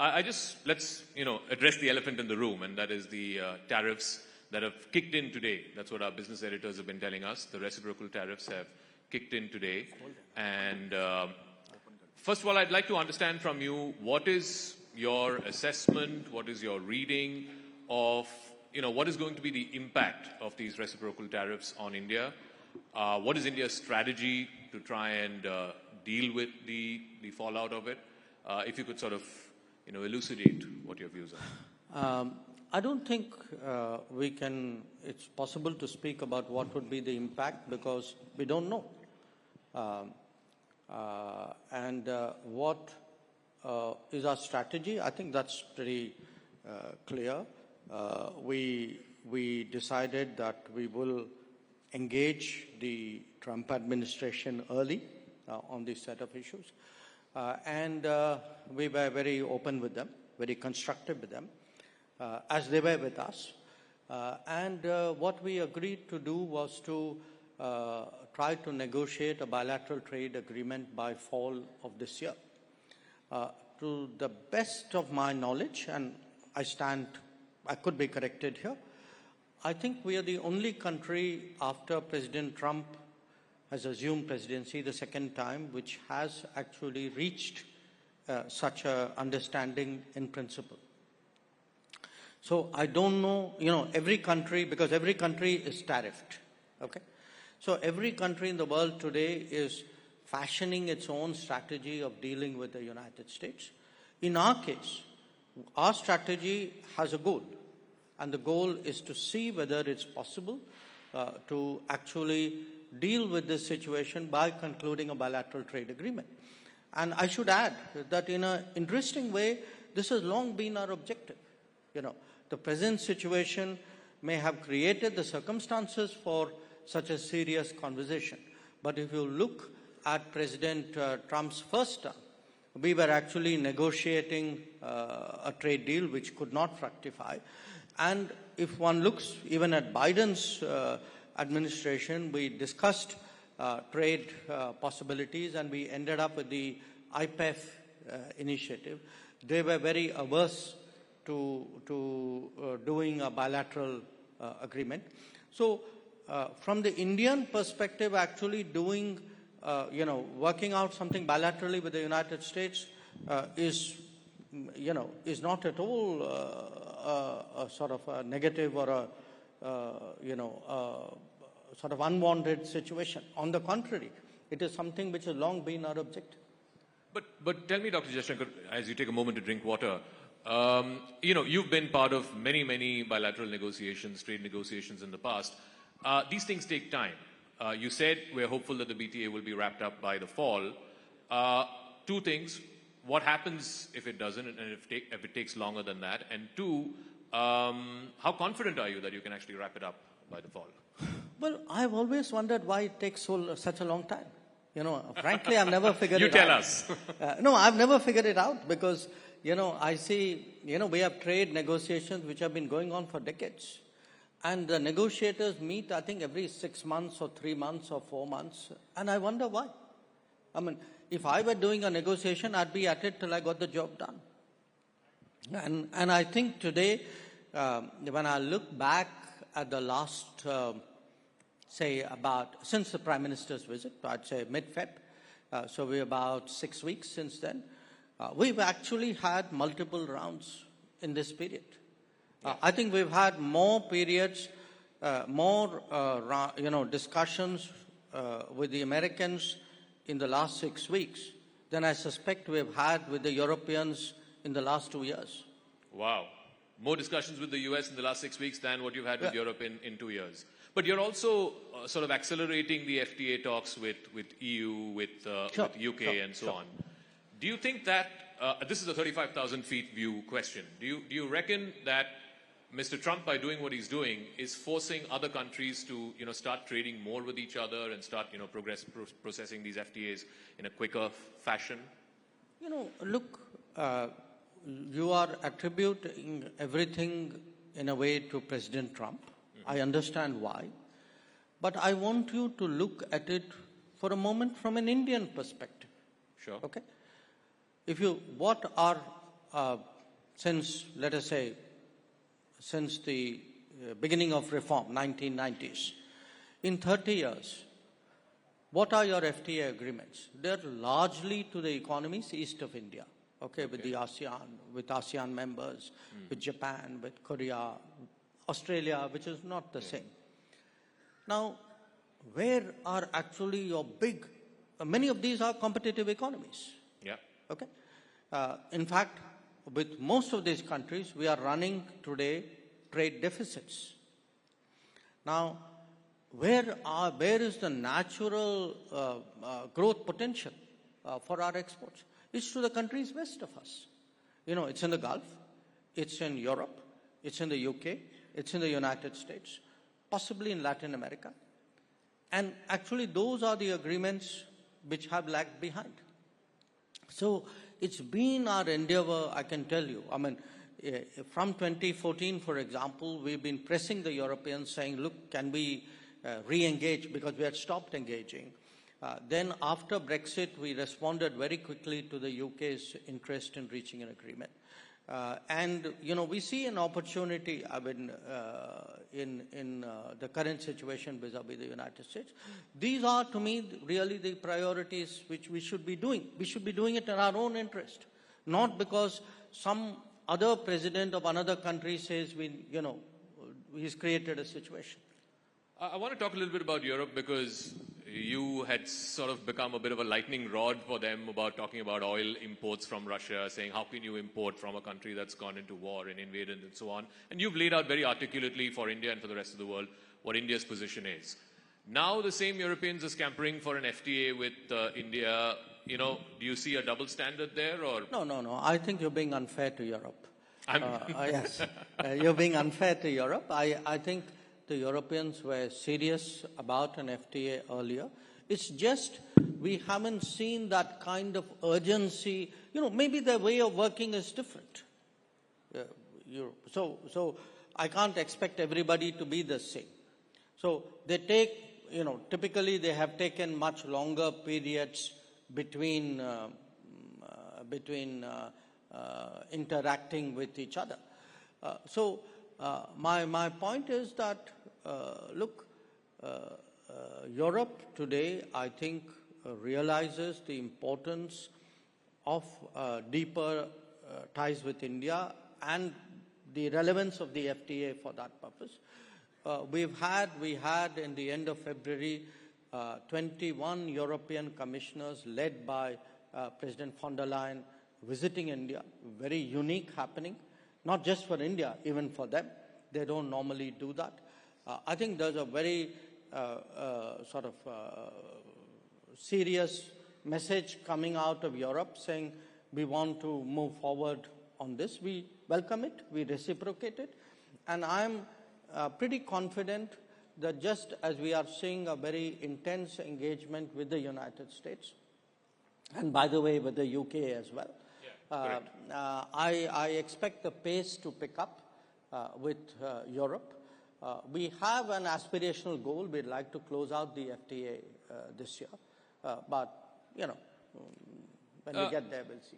Let's address the elephant in the room, and that is the tariffs that have kicked in today. That's what our business editors have been telling us. The reciprocal tariffs have kicked in today. And first of all, I'd like to understand from you, what is your assessment, what is your reading of, what is going to be the impact of these reciprocal tariffs on India? What is India's strategy to try and deal with the fallout of it? If you could sort of, elucidate what your views are. I don't think it's possible to speak about what would be the impact because we don't know. What is our strategy? I think that's pretty clear. We decided that we will engage the Trump administration early on this set of issues. We were very open with them, very constructive with them, as they were with us. What we agreed to do was to try to negotiate a bilateral trade agreement by fall of this year. To the best of my knowledge, and I could be corrected here, I think we are the only country after President Trump has assumed presidency the second time, which has actually reached such an understanding in principle. So I don't know, every country, because every country is tariffed, okay? So every country in the world today is fashioning its own strategy of dealing with the United States. In our case, our strategy has a goal, and the goal is to see whether it's possible to actually deal with this situation by concluding a bilateral trade agreement. And I should add that in an interesting way, this has long been our objective. The present situation may have created the circumstances for such a serious conversation. But if you look at President Trump's first term, we were actually negotiating a trade deal which could not fructify. And if one looks even at Biden's administration, we discussed trade possibilities and we ended up with the IPEF initiative. They were very averse to doing a bilateral agreement. So from the Indian perspective, actually doing, working out something bilaterally with the United States is not at all a sort of a negative or sort of unwanted situation. On the contrary, it is something which has long been our objective. But tell me, Dr. Jaishankar, as you take a moment to drink water, you've been part of many bilateral negotiations, trade negotiations in the past. These things take time. You said we're hopeful that the BTA will be wrapped up by the fall. Two things. What happens if it doesn't and if it takes longer than that? And two, how confident are you that you can actually wrap it up by the fall? Well, I've always wondered why it takes such a long time. Frankly, I've never figured it out. You tell us. No, I've never figured it out because, I see, we have trade negotiations which have been going on for decades. And the negotiators meet, I think, every 6 months or 3 months or 4 months. And I wonder why. I mean, if I were doing a negotiation, I'd be at it till I got the job done. And I think today, when I look back at the last, since the Prime Minister's visit, I'd say mid-Feb, so we're about 6 weeks since then, we've actually had multiple rounds in this period. I think we've had more periods, discussions with the Americans in the last 6 weeks than I suspect we've had with the Europeans in the last 2 years. Wow. More discussions with the US in the last 6 weeks than what you've had with Europe in 2 years. But you're also sort of accelerating the FTA talks with EU, with UK and so on. Do you think that, this is a 35,000 feet view question, do you reckon that Mr. Trump, by doing what he's doing, is forcing other countries to, start trading more with each other and start, processing these FTAs in a quicker fashion? Look, you are attributing everything in a way to President Trump. I understand why. But I want you to look at it for a moment from an Indian perspective. Sure. Okay? What are since, let us say, since the beginning of reform, 1990s, in 30 years, what are your FTA agreements? They're largely to the economies east of India, okay, with the ASEAN members, with Japan, with Korea, Australia, which is not the same. Now, where are actually your big, many of these are competitive economies. Yeah. Okay. In fact, with most of these countries, we are running today trade deficits. Now, where is the natural growth potential for our exports? It's to the countries west of us. You know, it's in the Gulf, it's in Europe, it's in the UK, it's in the United States, possibly in Latin America. And actually, those are the agreements which have lagged behind. So it's been our endeavor, I can tell you. I mean, from 2014, for example, we've been pressing the Europeans saying, look, can we re-engage, because we had stopped engaging. Then after Brexit, we responded very quickly to the UK's interest in reaching an agreement. And, you know, we see an opportunity, I mean, in the current situation vis-a-vis the United States. These are, to me, really the priorities which we should be doing. We should be doing it in our own interest, not because some other president of another country says, he's created a situation. I want to talk a little bit about Europe, because you had sort of become a bit of a lightning rod for them about talking about oil imports from Russia, saying how can you import from a country that's gone into war and invaded and so on. And you've laid out very articulately for India and for the rest of the world what India's position is. Now the same Europeans are scampering for an FTA with India. You know, do you see a double standard there? Or? No. I think you're being unfair to Europe. Yes, you're being unfair to Europe. I think the Europeans were serious about an FTA earlier. It's just we haven't seen that kind of urgency. You know, maybe their way of working is different. So I can't expect everybody to be the same. So they take, typically they have taken much longer periods between interacting with each other. My point is that, Europe today, I think, realizes the importance of deeper ties with India and the relevance of the FTA for that purpose. We had in the end of February 21 European commissioners led by President von der Leyen visiting India. Very unique happening, not just for India, even for them. They don't normally do that. I think there's a very serious message coming out of Europe saying we want to move forward on this. We welcome it, we reciprocate it, and I'm pretty confident that just as we are seeing a very intense engagement with the United States, and by the way with the UK as well, I expect the pace to pick up with Europe. We have an aspirational goal. We'd like to close out the FTA this year. But, when we get there, we'll see.